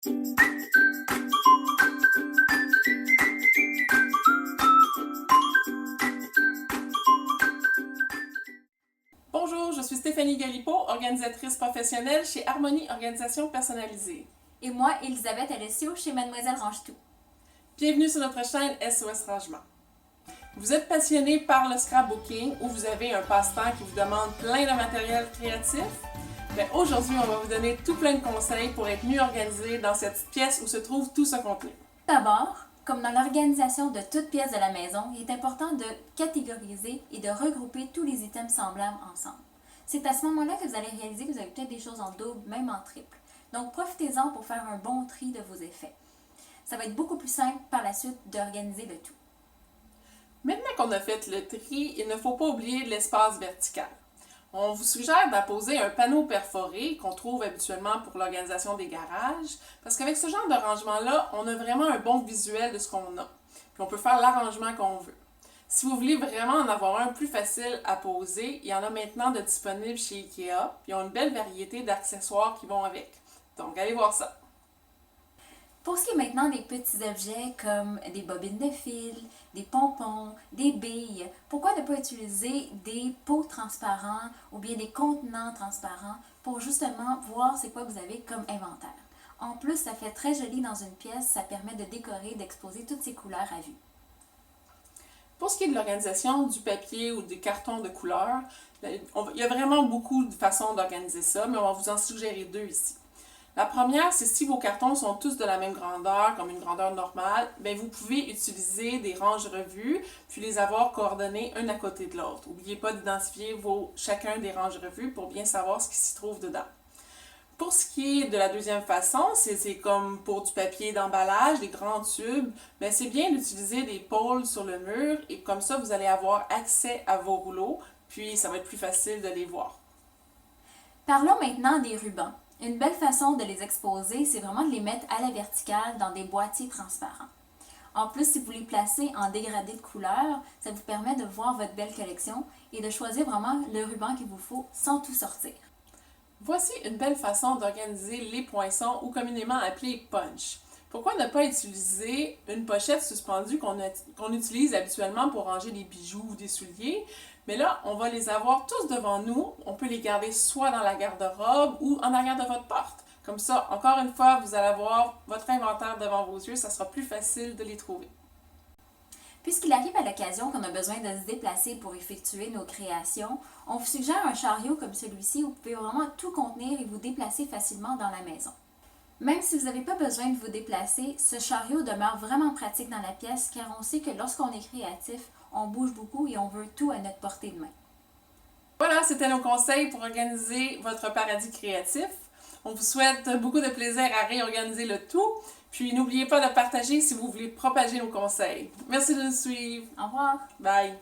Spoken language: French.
Bonjour, je suis Stéphanie Galipeau, organisatrice professionnelle chez Harmonie Organisation Personnalisée. Et moi, Elisabeth Alessio, chez Mademoiselle Range-Tout. Bienvenue sur notre chaîne SOS Rangement. Vous êtes passionné par le scrapbooking ou vous avez un passe-temps qui vous demande plein de matériel créatif? Bien, aujourd'hui, on va vous donner tout plein de conseils pour être mieux organisé dans cette petite pièce où se trouve tout ce contenu. D'abord, comme dans l'organisation de toute pièce de la maison, il est important de catégoriser et de regrouper tous les items semblables ensemble. C'est à ce moment-là que vous allez réaliser que vous avez peut-être des choses en double, même en triple. Donc, profitez-en pour faire un bon tri de vos effets. Ça va être beaucoup plus simple par la suite d'organiser le tout. Maintenant qu'on a fait le tri, il ne faut pas oublier l'espace vertical. On vous suggère d'apposer un panneau perforé qu'on trouve habituellement pour l'organisation des garages, parce qu'avec ce genre de rangement-là, on a vraiment un bon visuel de ce qu'on a. Puis on peut faire l'arrangement qu'on veut. Si vous voulez vraiment en avoir un plus facile à poser, il y en a maintenant de disponibles chez Ikea. Ils ont une belle variété d'accessoires qui vont avec. Donc, allez voir ça. Pour ce qui est maintenant des petits objets comme des bobines de fil, des pompons, des billes, pourquoi ne pas utiliser des pots transparents ou bien des contenants transparents pour justement voir c'est quoi vous avez comme inventaire. En plus, ça fait très joli dans une pièce, ça permet de décorer, d'exposer toutes ces couleurs à vue. Pour ce qui est de l'organisation du papier ou des cartons de couleur, il y a vraiment beaucoup de façons d'organiser ça, mais on va vous en suggérer deux ici. La première, c'est si vos cartons sont tous de la même grandeur, comme une grandeur normale, bien vous pouvez utiliser des range-revues, puis les avoir coordonnés un à côté de l'autre. N'oubliez pas d'identifier chacun des range-revues pour bien savoir ce qui s'y trouve dedans. Pour ce qui est de la deuxième façon, c'est comme pour du papier d'emballage, des grands tubes, bien c'est bien d'utiliser des pôles sur le mur et comme ça vous allez avoir accès à vos rouleaux, puis ça va être plus facile de les voir. Parlons maintenant des rubans. Une belle façon de les exposer, c'est vraiment de les mettre à la verticale dans des boîtiers transparents. En plus, si vous les placez en dégradé de couleur, ça vous permet de voir votre belle collection et de choisir vraiment le ruban qu'il vous faut sans tout sortir. Voici une belle façon d'organiser les poinçons ou communément appelés punch. Pourquoi ne pas utiliser une pochette suspendue qu'on utilise habituellement pour ranger des bijoux ou des souliers? Mais là, on va les avoir tous devant nous. On peut les garder soit dans la garde-robe ou en arrière de votre porte. Comme ça, encore une fois, vous allez avoir votre inventaire devant vos yeux. Ça sera plus facile de les trouver. Puisqu'il arrive à l'occasion qu'on a besoin de se déplacer pour effectuer nos créations, on vous suggère un chariot comme celui-ci où vous pouvez vraiment tout contenir et vous déplacer facilement dans la maison. Même si vous n'avez pas besoin de vous déplacer, ce chariot demeure vraiment pratique dans la pièce car on sait que lorsqu'on est créatif, on bouge beaucoup et on veut tout à notre portée de main. Voilà, c'était nos conseils pour organiser votre paradis créatif. On vous souhaite beaucoup de plaisir à réorganiser le tout. Puis n'oubliez pas de partager si vous voulez propager nos conseils. Merci de nous suivre. Au revoir! Bye!